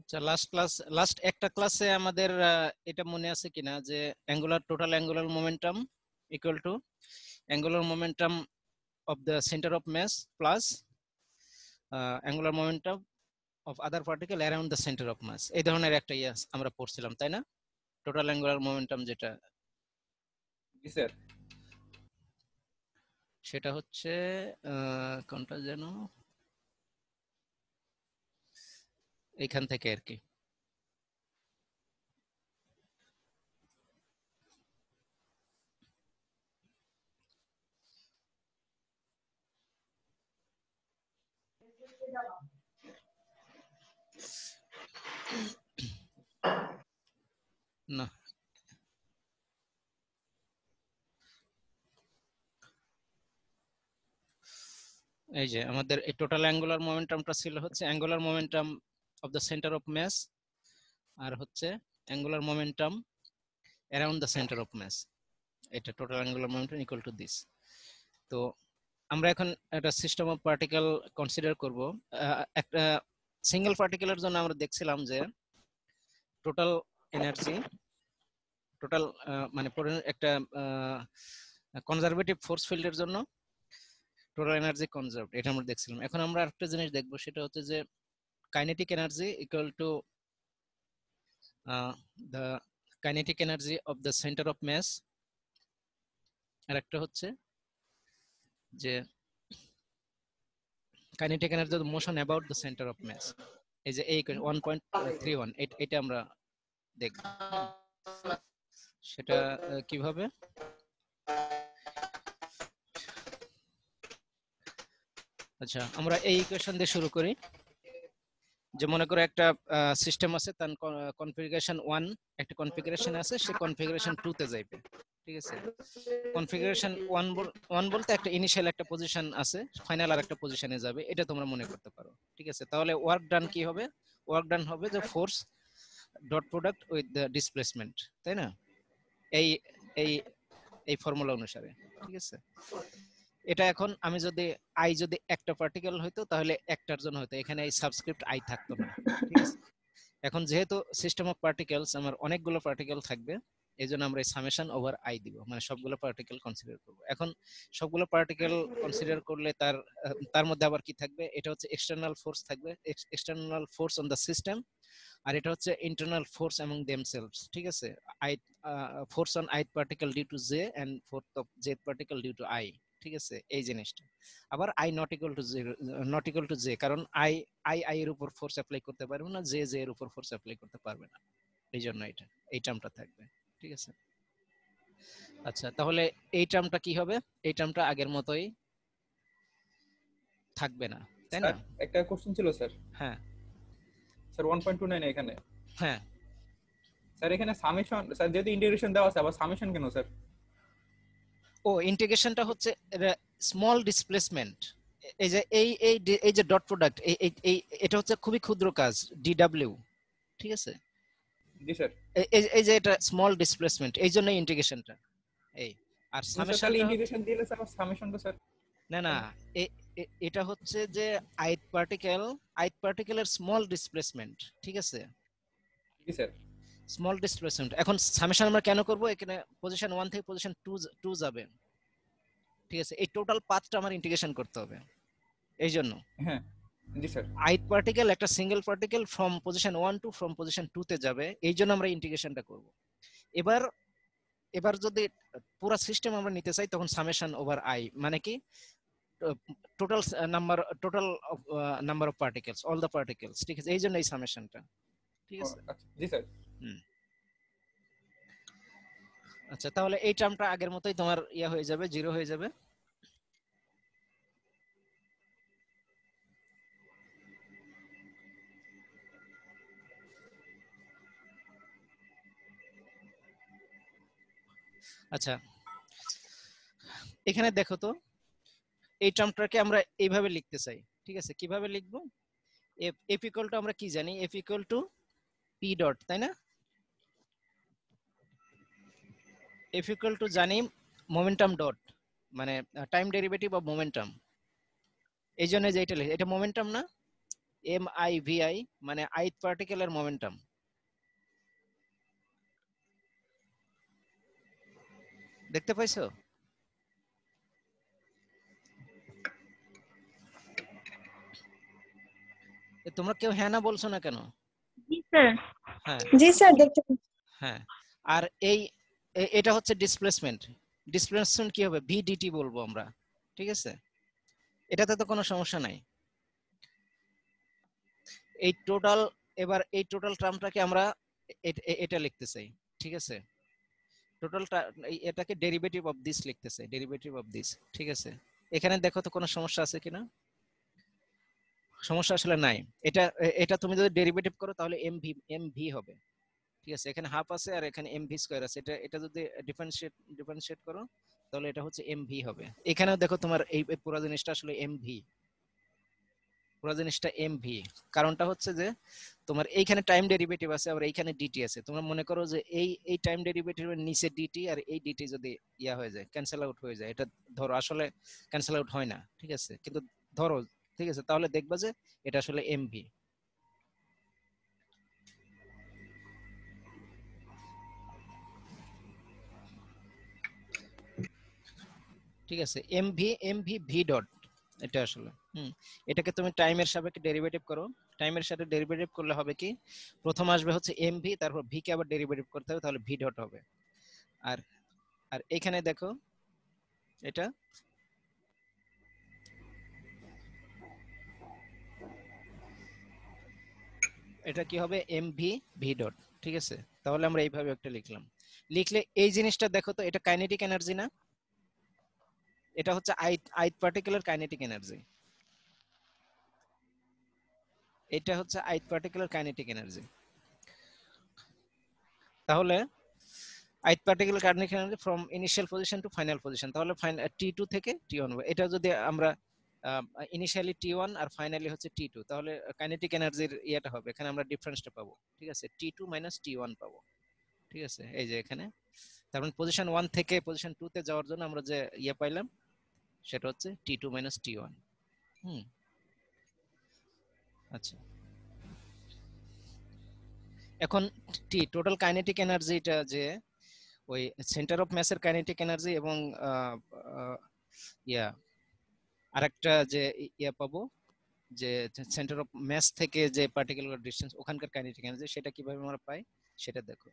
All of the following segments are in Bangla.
আচ্ছা, লাস্ট একটা ক্লাসে আমাদের এটা মনে আছে কিনা যে total angular momentum equal to angular momentum of the centre of mass plus angular momentum of other particle around the centre of mass, এই ধরনের একটা আমরা পড়ছিলাম, তাই না? টোটাল অ্যাঙ্গুলার মোমেন্টাম যেটা, জি স্যার। সেটা হচ্ছে কোনটা যেন, এইখান থেকে আর কি। না, এই যে আমাদের এই টোটাল অ্যাঙ্গুলার মোমেন্টামটা ছিল হচ্ছে angular momentum of the centre of mass, আর হচ্ছে angular momentum around the centre of mass. এটা total angular momentum equal to this. তো আমরা এখন একটা সিস্টেম অফ পার্টিকেল কনসিডার করব। একটা সিঙ্গেল পার্টিকেলের জন্য আমরা দেখছিলাম যে টোটাল এনার্জি, টোটাল মানে একটা কনজারভেটিভ ফোর্স ফিল্ডের জন্য টোটাল এনার্জি কনজার্ভড, এটা আমরা দেখছিলাম। এখন আমরা আরেকটা জিনিস দেখবো, সেটা হচ্ছে যে kinetic energy equal to the kinetic energy of the centre of mass, আর একটা হচ্ছে যে kinetic energy of motion about the centre of mass. এই যে এই 1.31, এটা আমরা দেখব। সেটা কিভাবে? আচ্ছা, আমরা এই ইকুয়েশন দিয়ে শুরু করি। যে মনে করো একটা সিস্টেম আছে, তার কনফিগারেশন 1 একটা কনফিগারেশন আছে, সে কনফিগারেশন 2 তে যাইবে, ঠিক আছে? কনফিগারেশন 1 বলতে একটা ইনিশিয়াল একটা পজিশন আছে, ফাইনাল আর একটা পজিশনে যাবে, এটা তোমরা মনে করতে পারো, ঠিক আছে? তাহলে ওয়ার্ক ডান কি হবে? ওয়ার্ক ডান হবে যে force dot product with the displacement, তাই না? এই এই এই ফর্মুলা অনুসারে, ঠিক আছে? এটা এখন আমি যদি একটা পার্টিকেল হইতো তাহলে একটার জন্য হতো, এখানে এই সাবস্ক্রিপ্ট আই থাকতো না, ঠিক আছে? এখন যেহেতু সিস্টেম অফ পার্টিকেলস আমার অনেকগুলো পার্টিকেল থাকবে, এই জন্য আমরা এই সামেশন ওভার আই দিব, মানে সবগুলো পার্টিকেল কনসিডার করব। এখন সবগুলো পার্টিকেল কনসিডার করলে তার মধ্যে আবার কি থাকবে? এটা হচ্ছে এক্সটার্নাল ফোর্স থাকবে, external force on the system, আর এটা হচ্ছে ইন্টারনাল ফোর্স অ্যামং দেমসেলভস, ঠিক আছে? I force on ith particle due to J and force of jth particle due to I, ঠিক আছে? এই জিনিসটা আবার I not equal to J, not equal to J, কারণ আই আই এর উপর ফোর্স অ্যাপ্লাই করতে পারবে না, জে এর উপর ফোর্স অ্যাপ্লাই করতে পারবে না, এই জন্য এই টার্মটা থাকবে, ঠিক আছে? আচ্ছা, তাহলে এই টার্মটা কি হবে? এই টার্মটা আগের মতোই থাকবে না, তাই না? স্যার একটা কোশ্চেন ছিল স্যার। হ্যাঁ স্যার 1.29 এখানে। হ্যাঁ। স্যার এখানে সামেশন, স্যার যেহেতু ইন্টিগ্রেশন দেওয়া আছে, আবার সামেশন কেন স্যার? ও, ইন্টিগ্রেশনটা হচ্ছে স্মল ডিসপ্লেসমেন্ট। এই যে এই যে ডট প্রোডাক্ট, এটা হচ্ছে খুবই ক্ষুদ্র কাজ, ডিডব্লিউ, ঠিক আছে? জি স্যার। এই যে এটা স্মল ডিসপ্লেসমেন্ট, এই জন্য ইন্টিগ্রেশনটা এই। আর স্যার তাহলে সামেশনটা হচ্ছে, ইন্টিগ্রেশন দিলে স্যার সামেশনটা স্যার? না না, এটা হচ্ছে যে আইথ পার্টিকেলের স্মল ডিসপ্লেসমেন্ট, ঠিক আছে? জি স্যার। Small displacement. এখন সামেশন আমরা কেন করব? এখানে পজিশন 1 থেকে পজিশন 2 যাবে, ঠিক আছে? এই টোটাল পাথটা আমার ইন্টিগ্রেশন করতে হবে, এই জন্য হ্যাঁ জি স্যার। ith পার্টিকেল একটা single particle from position 1 to from position 2 তে যাবে, এই জন্য আমরা ইন্টিগ্রেশনটা করব। এবার এবার যদি পুরো সিস্টেম আমরা নিতে চাই, তখন সামেশন ওভার আই, মানে কি total number of particles, all the particles, ঠিক আছে? এই জন্য এই সামেশনটা, ঠিক আছে? আচ্ছা জি স্যার। হুম। আচ্ছা, তাহলে এই টার্মটা আগের মতোই তোমার হয়ে যাবে, জিরো হয়ে যাবে। আচ্ছা, এখানে দেখো তো, এই টার্মটাকে আমরা এইভাবে লিখতে চাই, ঠিক আছে? কিভাবে লিখবো? এফ ইকুয়াল টু, আমরা কি জানি? F equal two P dot, তাই না? এফ ইকুয়াল টু জানি মোমেন্টাম ডট, মানে টাইম ডেরিভেটিভ অফ মোমেন্টাম। এই জন্য যে এটা মোমেন্টাম না? MIVI মানে ith পার্টিকেলের মোমেন্টাম। দেখতে পাইছো? তোমরা কেউ হ্যাঁ না বলছো না কেন? জি স্যার। হ্যাঁ জি স্যার, দেখতে পাচ্ছি। হ্যাঁ। আর এটা হচ্ছে ডিসপ্লেসমেন্ট। ডিসপ্লেসমেন্ট কি হবে? ভিডিটি বলবো আমরা, ঠিক আছে? এটাতে তো কোনো সমস্যা নাই। এই টোটাল, এবার এই টোটাল টার্মটাকে আমরা এটা লিখতে চাই, ঠিক আছে? টোটালটা এটাকে ডেরিভেটিভ অফ দিস লিখতে চাই, ডেরিভেটিভ অফ দিস, ঠিক আছে? এখানে দেখো তো কোনো সমস্যা আছে কিনা? সমস্যা আসলে নাই। এটা এটা তুমি যদি ডেরিভেটিভ করো তাহলে এমভি হবে, ঠিক আছে? এখানে হাফ আছে আর এখানে এমভি স্কয়ার আছে। এটা এটা যদি ডিফারেন্সিয়েট করো তাহলে এটা হচ্ছে এমভি হবে। এখানেও দেখো তোমার এই পুরো জিনিসটা আসলে এমভি, পুরো জিনিসটা এমভি। কারণটা হচ্ছে যে তোমার এইখানে টাইম ডেরিভেটিভ আছে আর এইখানে ডিটি আছে। তোমরা মনে করো যে এই টাইম ডেরিভেটিভের নিচে ডিটি আর এই ডিটি যদি ইয়া হয়ে যায়, ক্যান্সেল আউট হয়ে যায়, এটা ধরো আসলে ক্যান্সেল আউট হয় না, ঠিক আছে? কিন্তু ধরো, ঠিক আছে, তাহলে দেখবা যে এটা আসলে এমভি। ঠিক আছে, এমভি ভি ডট, এটা আসলে এটাকে তুমি টাইমের সাপেক্ষে ডেরিভেটিভ করো। টাইমের সাথে ডেরিভেটিভ করলে হবে কি, প্রথম আসবে হচ্ছে এমভি, তারপর ভি কে আবার ডেরিভেটিভ করতে হবে, তাহলে ভি ডট হবে। আর আর এখানে দেখো এটা এটা কি হবে? এমভি ভি ডট, ঠিক আছে? তাহলে আমরা এইভাবে একটা লিখলাম। লিখলে এই জিনিসটা দেখো তো, এটা কাইনেটিক এনার্জি না? এটা হচ্ছে আইথ পার্টিকুলার কাইনেটিক এনার্জি। এটা হচ্ছে আইথ পার্টিকুলার কাইনেটিক এনার্জি। তাহলে ith particle kinetic energy from initial position to final position, তাহলে T2 থেকে T1 এটা যদি আমরা ইনিশিয়ালি T1 আর ফাইনালি হচ্ছে T2, তাহলে কাইনেটিক এনার্জির ইয়েটা হবে, এখানে আমরা ডিফারেন্সটা পাবো, ঠিক আছে? T2 - T1 পাবো, ঠিক আছে? এই যে এখানে তার মানে পজিশন 1 থেকে পজিশন 2 তে যাওয়ার জন্য আমরা যে ইয়ে পাইলাম সেটা হচ্ছে T2 - T1। আচ্ছা, এখন টোটাল কাইনেটিক এনার্জিটা যে ওই সেন্টার অফ ম্যাসের কাইনেটিক এনার্জি এবং ইয়া আরেকটা যে ইয়া পাবো, যে সেন্টার অফ ম্যাস থেকে যে পার্টিকুলার ডিসটেন্স ওখানকার কাইনেটিক এনার্জি, সেটা কিভাবে আমরা পাই সেটা দেখো।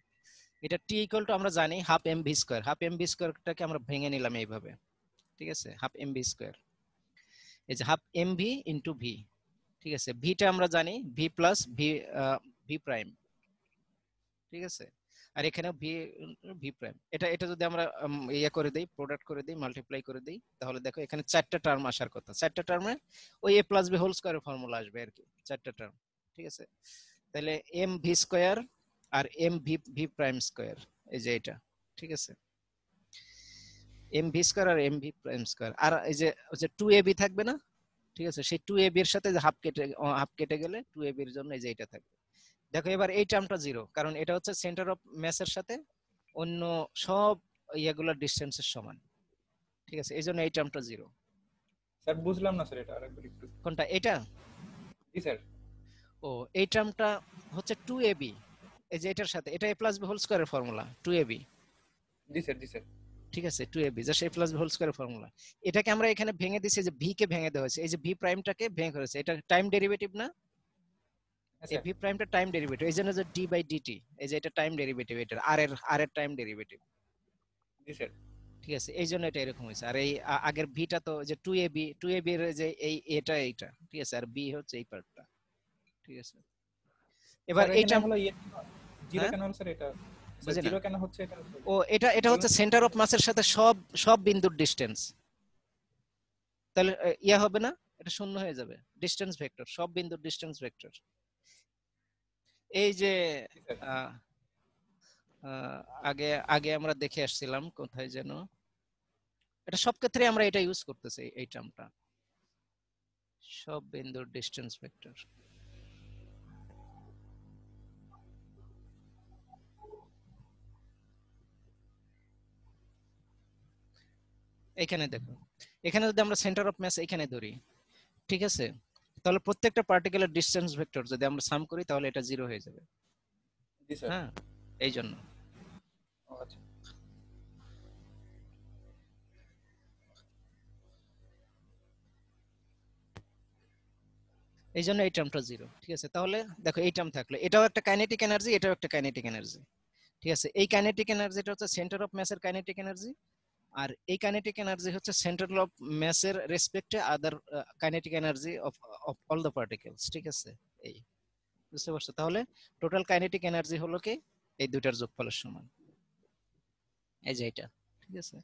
এটা টি ইকুয়াল টু আমরা জানি half M V square. Half M V স্কয়ারটাকে আমরা ভেঙে নিলাম এইভাবে, ঠিক আছে? হাফ এম ভি স্কয়ার, এই যে half M V into V, ঠিক আছে? ভিটা আমরা জানি V plus V V prime, ঠিক আছে? আর এখানে ভি ভি প্রাইম, এটা এটা যদি আমরা ইয়া করে দেই, প্রোডাক্ট করে দেই, মাল্টিপ্লাই করে দেই, তাহলে দেখো এখানে চারটা টার্ম আসার কথা। চারটা টার্মে ওই এ প্লাস বি হোল স্কয়ারের ফর্মুলা আসবে আর কি, চারটা টার্ম, ঠিক আছে? তাহলে এম ভি স্কয়ার আর m v V prime square, এই যে এটা, ঠিক আছে? এম ভি স্কয়ার আর এম ভি প্রাইম স্কয়ার, আর এই যে 2ab থাকবে না, ঠিক আছে? সেই 2ab এর সাথে যে হাফ কেটে গেলে 2ab এর জন্য এই যে এটা থাকবে। দেখো এবার এই টার্মটা জিরো, কারণ এটা হচ্ছে সেন্টার অফ ম্যাসের সাথে অন্য সব ইয়াগুলোর ডিসটেন্সের সমান, ঠিক আছে? এই জন্য এই টার্মটা জিরো। স্যার বুঝলাম না স্যার, এটা আরেকবার একটু। কোনটা? এটা? জি স্যার। ও, এই টার্মটা হচ্ছে 2ab, এই যে এটার সাথে এটা a প্লাস b হোল স্কয়ারের ফর্মুলা 2ab, জি স্যার। জি স্যার। ঠিক আছে? 2ab just a plus b whole স্কয়ারের ফর্মুলা। এটাকে আমরা এখানে ভেঙে দিয়েছি, যে v কে ভেঙে দেওয়া হয়েছে, এই যে v প্রাইমটাকে ভেঙে করেছে, এটা টাইম ডেরিভেটিভ না? হ্যাঁ এই স্যার। v প্রাইমটা টাইম ডেরিভেটিভ, এই জন্য যে d বাই dt, এই যে এটা টাইম ডেরিভেটিভ, এটার আর এর টাইম ডেরিভেটিভ, জি স্যার। ঠিক আছে? এই জন্য এটা এরকম হয়েছে। আর এই আগের ভিটা তো যে 2ab এর যে এইটা, ঠিক আছে? আর বি হচ্ছে এই পার্টটা, ঠিক আছে? এবার স্যার এই এখানে টার্ম, হলো ইয়ে জিরো হ্যাঁ কেন হলো স্যার এটা? স্যার বুঝি না। জিরো কেন হচ্ছে এটা? ও, এটা হচ্ছে বলুন। সেন্টার অফ মাসের সাথে সব সব বিন্দুর ডিসটেন্স, তাহলে ইয়া হবে না, এটা শূন্য হয়ে যাবে, ডিসটেন্স ভেক্টর, সব বিন্দুর ডিসটেন্স ভেক্টর। এই যে জি স্যার। আহ, আহ, আগে আগে আমরা দেখে আসছিলাম কোথায় যেন, এটা সব ক্ষেত্রে আমরা এটা ইউজ করতেছি এই টার্মটা, সব বিন্দুর ডিসটেন্স ভেক্টর। এখানে দেখো, এখানে যদি আমরা সেন্টার অফ মাস এখানে ধরি, ঠিক আছে? তাহলে প্রত্যেকটা পার্টিকুলার ডিসটেন্স ভেক্টর যদি আমরা সাম করি তাহলে এটা 0 হয়ে যাবে। জি স্যার। হ্যাঁ, এই জন্য আচ্ছা এই জন্য এই টার্মটা 0। ঠিক আছে, তাহলে দেখো এই টার্ম থাকলো, এটাও একটা কাইনেটিক এনার্জি, এটাও একটা কাইনেটিক এনার্জি। ঠিক আছে, এই কাইনেটিক এনার্জিটা হচ্ছে সেন্টার অফ মাসের কাইনেটিক এনার্জি, আর এই কাইনেটিক এনার্জি হচ্ছে সেন্টার অফ মাসের রেসপেক্টে other kinetic energy of all the particles. ঠিক আছে, এই বুঝতে পারছো? তাহলে টোটাল কাইনেটিক এনার্জি হলো কি এই দুইটার যোগফলের সমান, এই যে এটা। ঠিক আছে,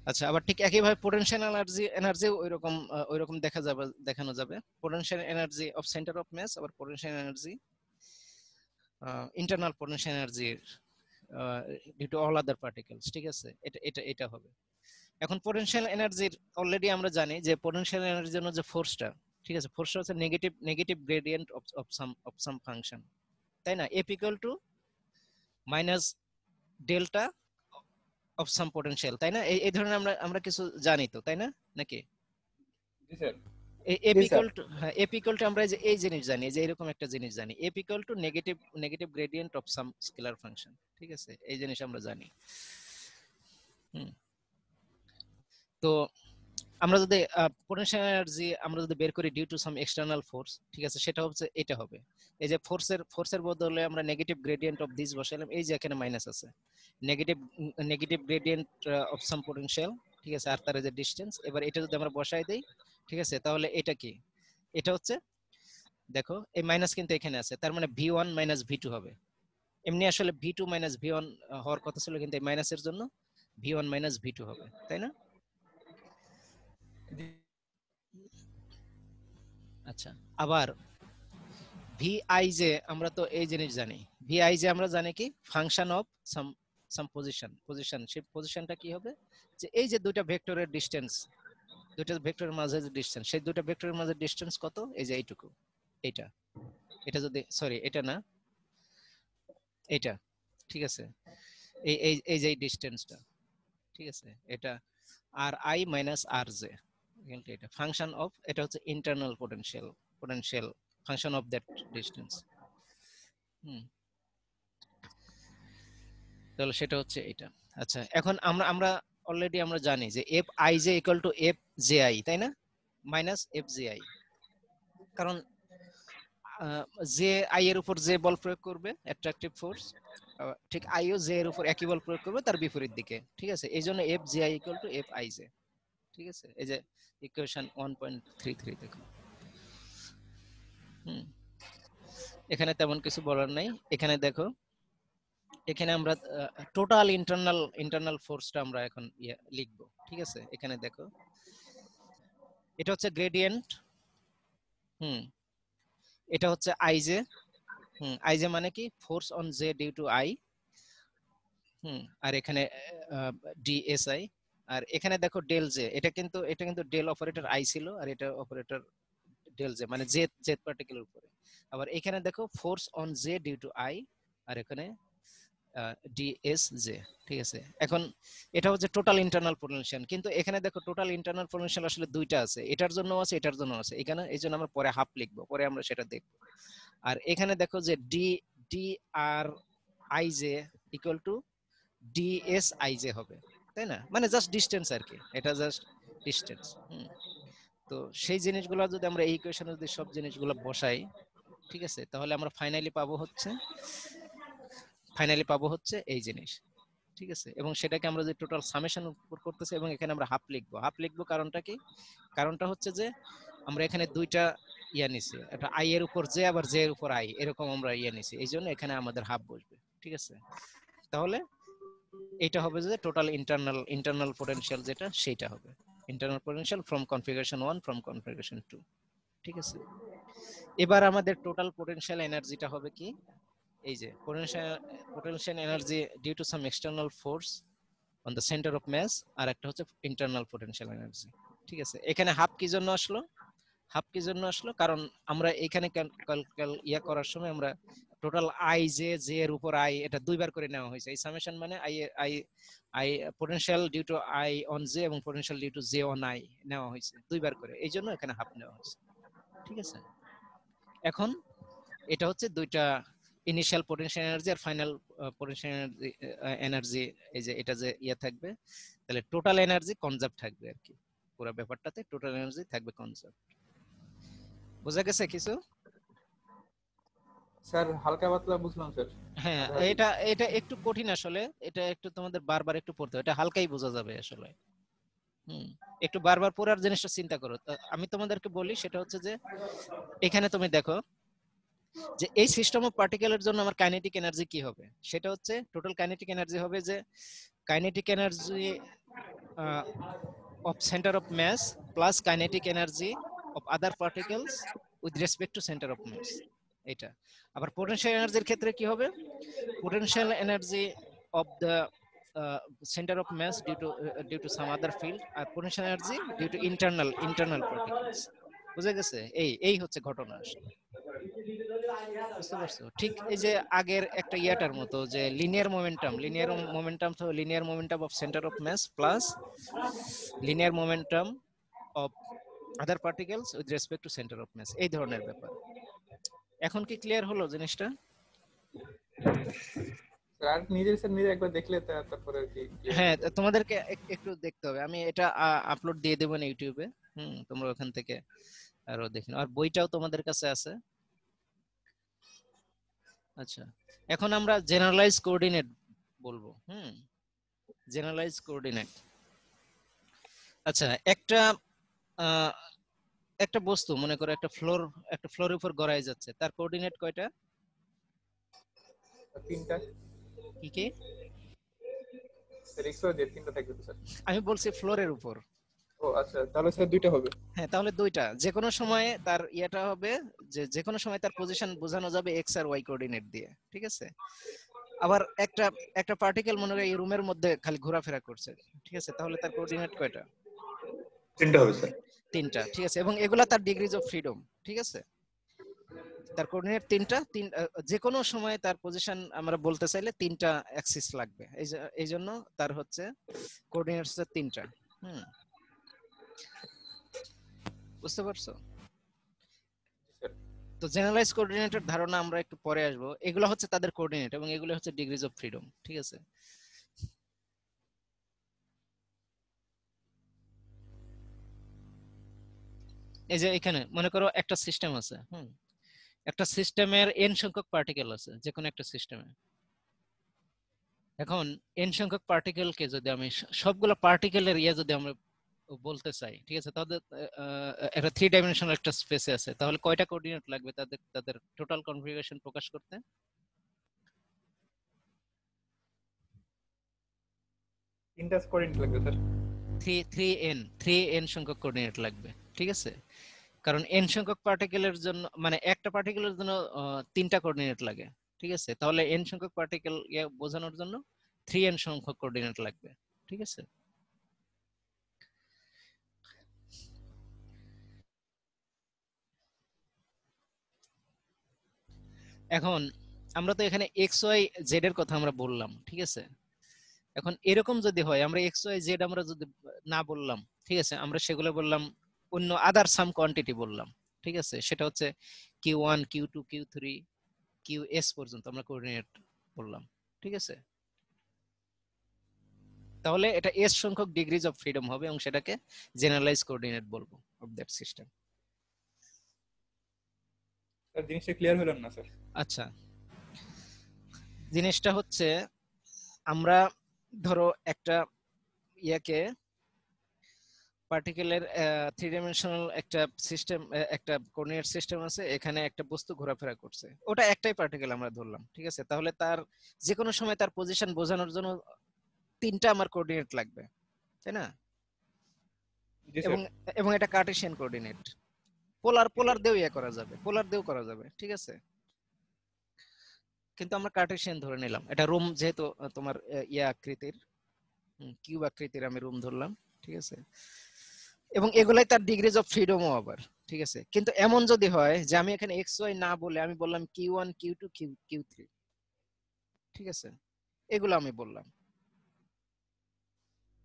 আচ্ছা আবার ঠিক একইভাবে পোটেনশিয়াল এনার্জি ওইরকম দেখানো যাবে। Potential energy of centre of mass, আবার potential energy internal potential energy due to all other particles. ঠিক আছে, এটা হবে। এখন পোটেনশিয়াল এনার্জির অলরেডি আমরা জানি যে পোটেনশিয়াল এনার্জির জন্য যে ফোর্সটা, ঠিক আছে, ফোর্সটা হচ্ছে negative gradient of some function, তাই না? F equal two minus delta of some potential, তাই না? এই ধরনের আমরা কিছু জানি তো, তাই না? নাকি জি স্যার। এফ জি স্যার। ইকুয়াল টু, হ্যাঁ, এফ ইকুয়াল টু আমরা এই জিনিস জানি, যে এরকম একটা জিনিস জানি, F equal to negative gradient of some scalar function. ঠিক আছে, এই জিনিস আমরা জানি। হুম, তো আমরা যদি পোটেনশিয়াল এনার্জি আমরা যদি বের করি due to some external force, ঠিক আছে, সেটা হচ্ছে এটা হবে। এই যে ফোর্সের বদলে আমরা নেগেটিভ গ্রেডিয়েন্ট অফ দিস বসাইলাম, এই যে এখানে মাইনাস আছে, negative gradient of some potential. ঠিক আছে, আর তার যে ডিসটেন্স, এবার এটা যদি আমরা বসাই দেই, ঠিক আছে, তাহলে এটা কি? এটা হচ্ছে, দেখো এই মাইনাস কিন্তু এখানে আছে, তার মানে v1 মাইনাস v2 হবে। এমনি আসলে v2 মাইনাস v1 হওয়ার কথা ছিল, কিন্তু এই মাইনাসের জন্য v1 মাইনাস v2 হবে, তাই না? জি আচ্ছা, আবার vi যে আমরা তো এই জিনিস জানি, vi যে আমরা জানি কি ফাংশন অফ সাম পজিশন, সেই পজিশনটা কি হবে, যে এই যে দুইটা ভেক্টরের ডিসটেন্স, দুইটা ভেক্টরের মাঝে যে ডিসটেন্স, সেই দুইটা ভেক্টরের মাঝে ডিসটেন্স কত, এই যে এইটুকু, এটা এটা যদি, সরি এটা না, এটা, ঠিক আছে, এই যে ডিসটেন্সটা, ঠিক আছে, এটা r i minus r j, এটা ফাংশন অফ, এটা হচ্ছে internal potential function of that distance. হুম, তাহলে সেটা হচ্ছে এটা। আচ্ছা, এখন আমরা অলরেডি আমরা জানি যে F I J equal two F J I, তাই না? মাইনাস এফ জে আই, কারণ জে আই এর উপর যে বল প্রয়োগ করবে অ্যাট্রাকটিভ ফোর্স, ঠিক আইও জে এর উপর একই বল প্রয়োগ করবে তার বিপরীত দিকে। ঠিক আছে, এই জন্য F J I equal to F I J. ঠিক আছে, এই যে ইকুয়েশন 1.33 দেখো। হুম, এখানে তেমন কিছু বলার নাই। এখানে দেখো, এখানে আমরা টোটাল ইন্টারনাল ফোর্সটা আমরা এখন লিখবো। ঠিক আছে, এখানে দেখো, এটা হচ্ছে গ্রেডিয়েন্ট। হুম, এটা হচ্ছে আইজে। হুম, আইজে মানে কি force on J due to i. হুম, আর এখানে ডিএসআই, আর এখানে দেখো ডেল জে, এটা কিন্তু ডেল অপারেটর আই ছিল, আর এটা অপারেটর ডেল জে, মানে জেড পার্টিকেলের উপরে। আবার এখানে দেখো force on J due to I, আর এখানে ডিএস জে। ঠিক আছে, এখন এটা হচ্ছে টোটাল ইন্টারনাল পোটেনশিয়াল, কিন্তু এখানে দেখো টোটাল ইন্টারনাল পোটেনশিয়াল আসলে দুইটা আছে, এটার জন্য আছে, এটার জন্য আছে, এখানে এই জন্য আমরা পরে হাফ লিখবো, পরে আমরা সেটা দেখবো। আর এখানে দেখো যে D R I J equal to DS I J হবে, তাই না? মানে জাস্ট ডিসটেন্স আর কি, এটা জাস্ট ডিসটেন্স। তো সেই জিনিসগুলো যদি আমরা এই ইকুয়েশনে যদি সব জিনিসগুলো বসাই, ঠিক আছে, তাহলে আমরা ফাইনালি পাবো হচ্ছে এই জিনিস। ঠিক আছে, এবং সেটাকে আমরা যে টোটাল সামেশন উপর করতেছি, এবং এখানে আমরা হাফ লিখবো। কারণটা কি? কারণটা হচ্ছে যে আমরা এখানে দুইটা নিছি, একটা আই এর উপর জে, আবার জে এর উপর আই, এরকম আমরা নিছি, এই জন্য এখানে আমাদের হাফ বসবে। ঠিক আছে, তাহলে এটা হবে যে টোটাল ইন্টারনাল পোটেনশিয়াল, যেটা সেটা হবে internal potential from configuration 1 from configuration 2। ঠিক আছে, এবার আমাদের টোটাল পোটেনশিয়াল এনার্জিটা হবে কি, এই যে potential energy due to some external force on the centre of mass, আর একটা হচ্ছে ইন্টারনাল পোটেনশিয়াল এনার্জি। ঠিক আছে, এখানে হাফ কি জন্য আসলো? কারণ আমরা এখানে করার সময় আমরা টোটাল আই জে এর উপর আই এটা দুইবার করে নেওয়া হয়েছে। এই সামেশন মানে i i i potential due to i on j এবং potential due to j on i নেওয়া হয়েছে দুইবার করে, এই জন্য এখানে হাফ নেওয়া হয়েছে। ঠিক আছে, এখন এটা হচ্ছে দুইটা ইনিশিয়াল পোটেনশিয়াল এনার্জি আর ফাইনাল পোটেনশিয়াল এনার্জি, এই যে এটা যে ইয়ে থাকবে, তাহলে টোটাল এনার্জি কনজার্ভ থাকবে আর কি, পুরো ব্যাপারটাতে টোটাল এনার্জি থাকবে কনজার্ভ। বোঝা গেছে কিছু? স্যার হালকা পাতলা বুঝলাম স্যার। হ্যাঁ, এটা এটা একটু কঠিন আসলে, এটা একটু তোমাদের বারবার একটু পড়তে হবে, এটা হালকাই বোঝা যাবে আসলে। একটু বারবার পড়ার জিনিসটা চিন্তা করো। আমি তোমাদেরকে বলি সেটা হচ্ছে যে এখানে তুমি দেখো যে এই সিস্টেম অফ পার্টিকেলের জন্য আমার কাইনেটিক এনার্জি কি হবে, সেটা হচ্ছে টোটাল কাইনেটিক এনার্জি হবে যে kinetic energy of center of mass plus kinetic energy of other particles with respect to center of mass। এটা আবার পোটেনশিয়াল এনার্জির ক্ষেত্রে কি হবে, potential energy of the center of mass due to some other field আর potential energy due to internal particles। বুঝা গেছে? এই হচ্ছে ঘটনা আসলে, বুঝতে পারছো? ঠিক এই যে আগের একটা ইয়াটার মতো যে লিনিয়ার মোমেন্টাম তো linear momentum of centre of mass plus linear momentum of other particles with respect to centre of mass, এই ধরনের ব্যাপার। এখন কি ক্লিয়ার হলো জিনিসটা? স্যার নিজে একবার দেখলে তারপরে আর কি। হ্যাঁ, তোমাদেরকে একটু দেখতে হবে, আমি এটা আপলোড দিয়ে দেবো না ইউটিউবে, তোমরা ওখান থেকে আরো দেখে নাও, আর বইটাও তোমাদের কাছে আছে। আচ্ছা, এখন আমরা জেনারেলাইজ কোঅর্ডিনেট বলবো। Generalize coordinate. আচ্ছা, একটা বস্তু মনে করো একটা ফ্লোরের উপর গড়ায় যাচ্ছে, তার কোঅর্ডিনেট কয়টা? তিনটা। কি কি? স্যার এক্সট্রা যে তিনটা থাকবে তো স্যার। আমি বলছি ফ্লোরের উপর। ও আচ্ছা, তাহলে স্যার দুইটা হবে। হ্যাঁ, তাহলে দুইটা, যে কোনো সময় তার ইয়েটা হবে যে কোনো সময় তার পজিশন বোঝানো যাবে এক্স আর ওয়াই কোঅর্ডিনেট দিয়ে। ঠিক আছে, আবার একটা পার্টিকেল মনে করো এই রুমের মধ্যে খালি ঘোরাফেরা করছে, ঠিক আছে, তাহলে তার কোঅর্ডিনেট কয়টা? তিনটা হবে স্যার। তিনটা, ঠিক আছে, এবং এগুলা তার ডিগ্রিজ অফ ফ্রিডম। ঠিক আছে, তার কোঅর্ডিনেট তিনটা, যে কোনো সময় তার পজিশন আমরা বলতে চাইলে তিনটা অ্যাক্সিস লাগবে, এই জন্য তার হচ্ছে কোঅর্ডিনেটস তিনটা। বুঝতে পারছো? তো জেনারেলাইজ কোঅর্ডিনেটের ধারণা আমরা একটু পরে আসবো, এগুলো হচ্ছে তাদের কোঅর্ডিনেট এবং এগুলো হচ্ছে ডিগ্রিজ অফ ফ্রিডম। ঠিক আছে, এই যে এখানে মনে করো একটা সিস্টেম আছে, একটা সিস্টেমের n সংখ্যক পার্টিকেল আছে যে কোনো একটা সিস্টেমে। এখন n সংখ্যক পার্টিকেলকে যদি আমি সবগুলো পার্টিকেলের যদি আমরা বলতে চাই, ঠিক আছে, তাহলে একটা 3 ডাইমেনশনাল একটা স্পেসে আছে, তাহলে কয়টা কোঅর্ডিনেট লাগবে তাদের টোটাল কনফিগারেশন প্রকাশ করতে? তিনটা কোঅর্ডিনেট লাগবে স্যার। 3n সংখ্যক কোঅর্ডিনেট লাগবে। ঠিক আছে, কারণ n সংখ্যক পার্টিকেলের জন্য মানে একটা পার্টিকেলের জন্য তিনটা কোঅর্ডিনেট লাগে। ঠিক আছে, তাহলে n সংখ্যক পার্টিকেল বোঝানোর জন্য 3n সংখ্যক কোঅর্ডিনেট লাগবে। ঠিক আছে, এখন আমরা তো এখানে এক্স ওয়াই জেড এর কথা আমরা বললাম। ঠিক আছে, এখন এরকম যদি হয় আমরা এক্স ওয়াই জেড আমরা যদি না বললাম, ঠিক আছে, আমরা সেগুলো বললাম অন্য আদার সাম কোয়ান্টিটি বললাম। ঠিক আছে, সেটা হচ্ছে Q1 Q2 Q3 QS পর্যন্ত আমরা কোঅর্ডিনেট বললাম। ঠিক আছে, তাহলে এটা এস সংখ্যক ডিগ্রিজ অফ ফ্রিডম হবে এবং সেটাকে জেনারেলাইজ কোঅর্ডিনেট বলবো অফ দ্যাট সিস্টেম। স্যার জিনিসটা ক্লিয়ার হলো না স্যার। আচ্ছা, জিনিসটা হচ্ছে আমরা ধরো একটা ইয়াকে পার্টিকেলের 3 ডাইমেনশনাল একটা সিস্টেম, একটা কোঅর্ডিনেট সিস্টেম আছে, এখানে একটা বস্তু ঘোরাফেরা করছে, ওটা একটাই পার্টিকেল আমরা ধরলাম। ঠিক আছে, তাহলে তার যে কোনো সময় তার পজিশন বোঝানোর জন্য তিনটা আমার কোঅর্ডিনেট লাগবে, তাই না? এবং এটা কার্টেসিয়ান কোঅর্ডিনেট, পোলার দিয়েও করা যাবে। ঠিক আছে, কিন্তু আমরা কার্টেসিয়ান ধরে নিলাম, এটা রুম যেহেতু তোমার আকৃতির, কিউব আকৃতির আমি রুম ধরলাম। ঠিক আছে, এবং এগুলাই তার ডিগ্রিজ অফ ফ্রিডমও আবার। ঠিক আছে, কিন্তু এমন যদি হয় যে আমি এখানে এক্স ওয়াই না বলে আমি বললাম কিউ1 কিউ2 কিউ3, ঠিক আছে, এগুলো আমি বললাম,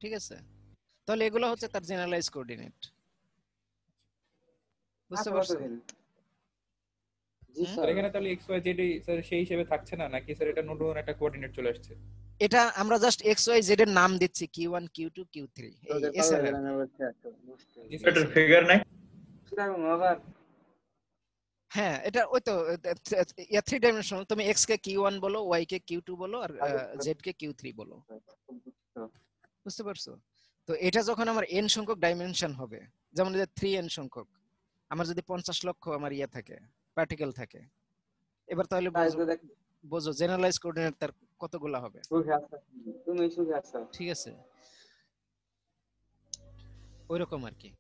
ঠিক আছে, তাহলে এগুলো হচ্ছে তার জেনারেলাইজ কোঅর্ডিনেট। বুঝতে পারছো? জি হুম? স্যার এখানে তাহলে এক্স ওয়াই জেড স্যার সেই হিসেবে থাকছে না, নাকি স্যার এটা নতুন একটা কোঅর্ডিনেট চলে আসছে? এটা আমরা জাস্ট এক্স ওয়াই জেড এর নাম দিচ্ছি কিউ1 কিউ2 কিউ3, এই এছাড়া আর কি। জি স্যার। এটার ফিগার নাই? হ্যাঁ, এটা ওই তো ইয়া 3 ডাইমেনশনাল, তুমি এক্স কে কিউ1 বলো, ওয়াই কে কিউ2 বলো, আর জেড কে কিউ3 বলো। বুঝতে পারছো? তো এটা যখন আমার n সংখ্যক ডাইমেনশন হবে, যেমন যে 3n সংখ্যক, আমার যদি 50 লক্ষ আমার ইয়া থাকে, পার্টিকেল থাকে, এবার তাহলে বোঝো জেনারেলাইজ কোঅর্ডিনেট তার কতগুলা হবে। ঠিক আছে, ওইরকম আর কি।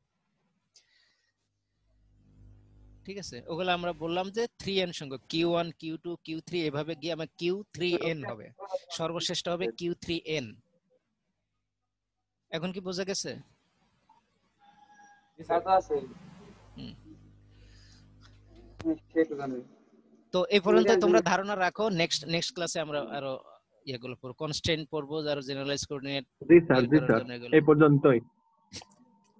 ঠিক আছে, ওগুলো আমরা বললাম যে 3n সংখ্যক, q1 q2 q3 এভাবে গিয়ে আমার q3n হবে, সর্বশেষটা হবে q3n। এখন কি বোঝা গেছে? জি স্যার। হুম। তো এই পর্যন্ত তোমরা ধারণা রাখো, নেক্সট ক্লাসে আমরা আরো ইয়েগুলো পড়ব, কনস্ট্রেন্ট পড়বো, আর জেনারেলাইজ কোঅর্ডিনেট জি স্যার, বের জি করার স্যার, জন্য এগুলো। এই পর্যন্তই।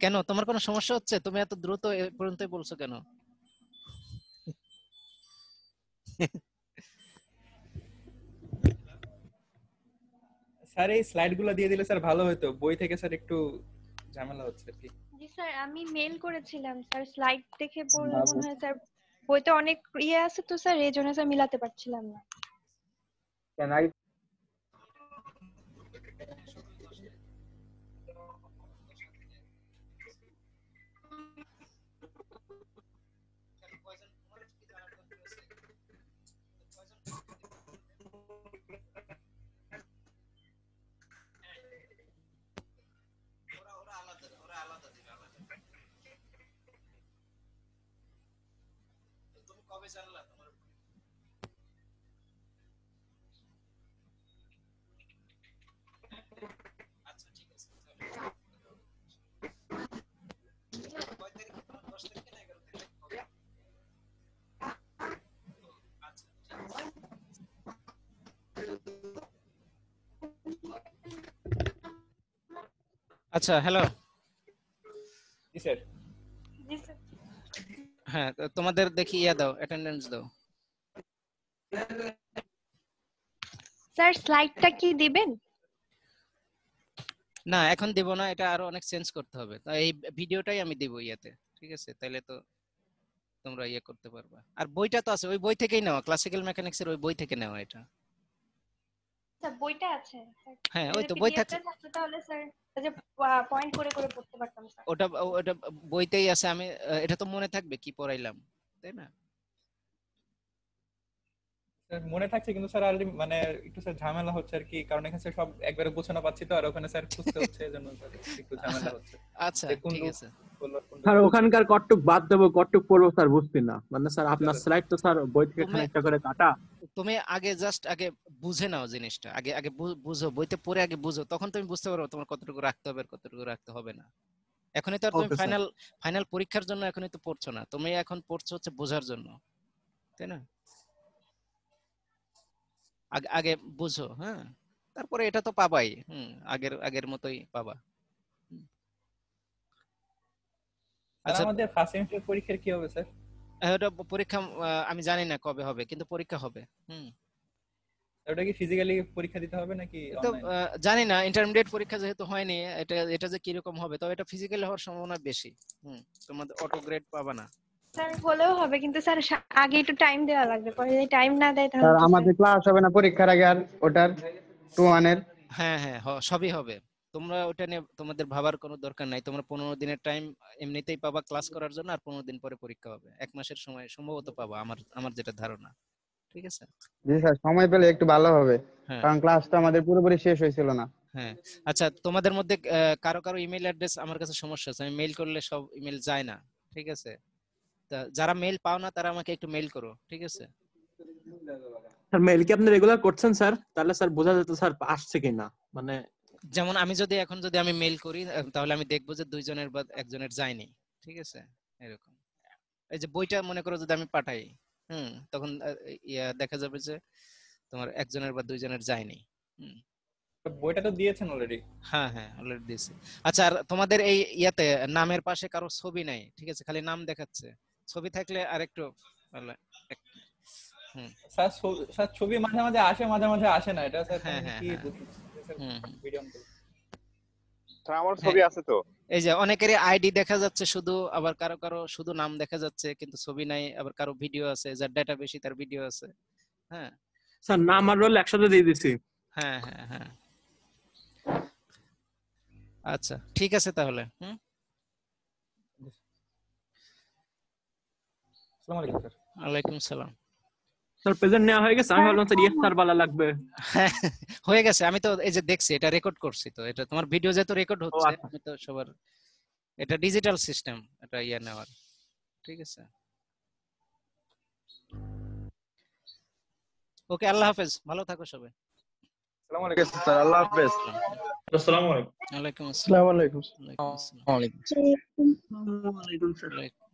কেন, তোমার কোনো সমস্যা হচ্ছে? তুমি এত দ্রুত এই পর্যন্তই বলছো কেন? স্যার এই স্লাইডগুলো দিয়ে দিলে স্যার ভালো হতো, বই থেকে স্যার একটু ঝামেলা হচ্ছে আর কি। জি স্যার, আমি মেল করেছিলাম স্যার, স্লাইড দেখে বললে মনে হয় স্যার বইতে অনেক ইয়ে আছে তো স্যার, এই জন্য স্যার মিলাতে পারছিলাম না। আচ্ছা, হ্যালো। জি স্যার। জি স্যার। হ্যাঁ, তো তোমাদের দেখি ইয়া দাও, অ্যাটেন্ডেন্স দাও। স্যার স্লাইডটা কি দিবেন? না, এখন দেব না, এটা আরো অনেক চেঞ্জ করতে হবে, তো এই ভিডিওটাই আমি দেব ইয়াতে, ঠিক আছে, তাহলে তো তোমরা ইয়ে করতে পারবা। আর বইটা তো আছে, ওই বই থেকেই নেওয়া, ক্লাসিক্যাল মেকানিক্স এর ওই বই থেকে নেওয়া এটা। স্যার বইটা আছে স্যার, হ্যাঁ, ওই যদি তো বই পিডিএফটা থাকতো তাহলে স্যার এই যে পয়েন্ট করে করে পড়তে পারতাম স্যার। ওটা ওটা বইতেই আছে, আমি এটা তো মনে থাকবে কি পড়াইলাম, তাই না? স্যার মনে থাকছে, কিন্তু স্যার আর মানে একটু স্যার ঝামেলা হচ্ছে আর কি, কারণ এখানে স্যার সব একবারে গোছানো পাচ্ছি তো, আর ওখানে স্যার খুঁজতে হচ্ছে, এজন্য স্যার একটু ঝামেলা হচ্ছে। আচ্ছা, ঠিক আছে। স্যার ওখানকার কটটুক বাদ দেবো, কটটুক পড়বো স্যার বুঝছি না, মানে স্যার আপনার স্লাইড তো স্যার বই থেকে তুমি খানিকটা করে কাটা। তুমি আগে জাস্ট আগে বুঝে নাও জিনিসটা, আগে আগে বুঝো, বইতে পড়ে আগে বুঝো, তখন তুমি বুঝতে পারবে তোমার কতটুকু রাখতে হবে আর কতটুকু রাখতে হবে না। এখনই তো আর তুমি ওকে স্যার। ফাইনাল পরীক্ষার জন্য এখনই তো পড়ছো না, তুমি এখন পড়ছো হচ্ছে বোঝার জন্য, তাই না? আগে আগে বুঝো, হ্যাঁ, তারপরে এটা তো পাবাই, আগের আগের মতোই পাবা। হুম। স্যার আচ্ছা, আমাদের ফার্স্ট সেমিস্টার পরীক্ষার কি হবে স্যার? ওটা পরীক্ষা আমি জানি না কবে হবে, কিন্তু পরীক্ষা হবে। ওটা কি ফিজিক্যালি পরীক্ষা দিতে হবে নাকি তো অনলাইন? জানি না, ইন্টারমিডিয়েট পরীক্ষা যেহেতু হয়নি, এটা এটা যে কিরকম হবে, তবে এটা ফিজিক্যালি হওয়ার সম্ভাবনা বেশি। তোমাদের অটো গ্রেড পাবা না। স্যার হলেও হবে, কিন্তু স্যার আগে একটু টাইম দেওয়া লাগবে, পরে যদি টাইম না দেয় তাহলে স্যার তো আমাদের ক্লাস হবে না পরীক্ষার আগে, আর ওটার 2-1 এর? হ্যাঁ হ্যাঁ, সবই হবে। তোমরা ওটা নিয়ে তোমাদের ভাবার কোনো দরকার নাই, তোমরা 15 দিনের টাইম এমনিতেই পাবা ক্লাস করার জন্য, আর 15 দিন পরে পরীক্ষা হবে, 1 মাসের সময় সম্ভবত পাবা, আমার আমার যেটা ধারণা। ঠিক আছে। জি স্যার, সময় পেলে একটু ভালো হবে, হ্যাঁ কারণ ক্লাস তো আমাদের পুরোপুরি শেষ হয়েছিল না। হ্যাঁ। আচ্ছা, তোমাদের মধ্যে কারো কারো ইমেল অ্যাড্রেস আমার কাছে সমস্যা আছে, আমি মেইল করলে সব ইমেল যায় না, ঠিক আছে? তা যারা মেইল পাও না তারা আমাকে একটু মেইল করো, ঠিক আছে? স্যার মেইল কি আপনি রেগুলার করছেন স্যার? তাহলে স্যার বোঝা যেত স্যার আসছে কিনা, মানে যেমন আমি এখন যদি আমি মেইল করি, তাহলে আমি দেখবো যে 2 জনের বা 1 জনের যায়নি, ঠিক আছে, এরকম। এই যে বইটা মনে করো যদি আমি পাঠাই, তখন দেখা যাবে যে তোমার একজনের বা দুইজনের যায়নি। বইটা তো দিয়েছেন অলরেডি। হ্যাঁ হ্যাঁ অলরেডি দিয়েছি। আচ্ছা, আর তোমাদের এই ইয়াতে নামের পাশে কারো ছবি নাই, ঠিক আছে, খালি নাম দেখাচ্ছে। ছবি থাকলে আরেকটু ভালো। স্যার ছবি মাঝে মাঝে আসে, মাঝে মাঝে আসে না, এটা স্যার হ্যাঁ, আমি হ্যাঁ, কি হ্যাঁ। বুঝি স্যার ভিডিও অন করুন। স্যার আমার ছবি আছে তো। এই যে অনেকেরই আইডি দেখা যাচ্ছে শুধু, আবার কারো কারো শুধু নাম দেখা যাচ্ছে কিন্তু ছবি নাই, আবার কারো ভিডিও আছে, যার ডাটা বেশি তার ভিডিও আছে। হ্যাঁ স্যার নাম আর রোল একসাথে দিয়ে দিছি। হ্যাঁ হ্যাঁ হ্যাঁ আচ্ছা ঠিক আছে তাহলে। আসসালামু আলাইকুম স্যার। ওয়ালাইকুম সালাম। স্যার প্রেজেন্ট নেওয়া হয়ে গেছে? আমি ভাবলাম স্যার স্যার বলা লাগবে। হ্যাঁ, হয়ে গেছে, আমি তো এই যে দেখছি, এটা রেকর্ড করছি, তো এটা তোমার ভিডিও যেহেতু রেকর্ড হচ্ছে, আচ্ছা। আমি তো সবার, এটা ডিজিটাল সিস্টেম, এটা নেওয়ার, ঠিক আছে। ওকে, আল্লাহ হাফেজ, ভালো থাকো সবাই। আসসালামু আলাইকুম স্যার, আল্লাহ হাফেজ। আসসালামু আলাইকুম। ওয়ালাইকুম আসসালাম। আসসালামু আলাইকুম। ওয়ালাইকুম আসসালাম। ওয়ালাইকুম আসসালাম। ওয়ালাইকুম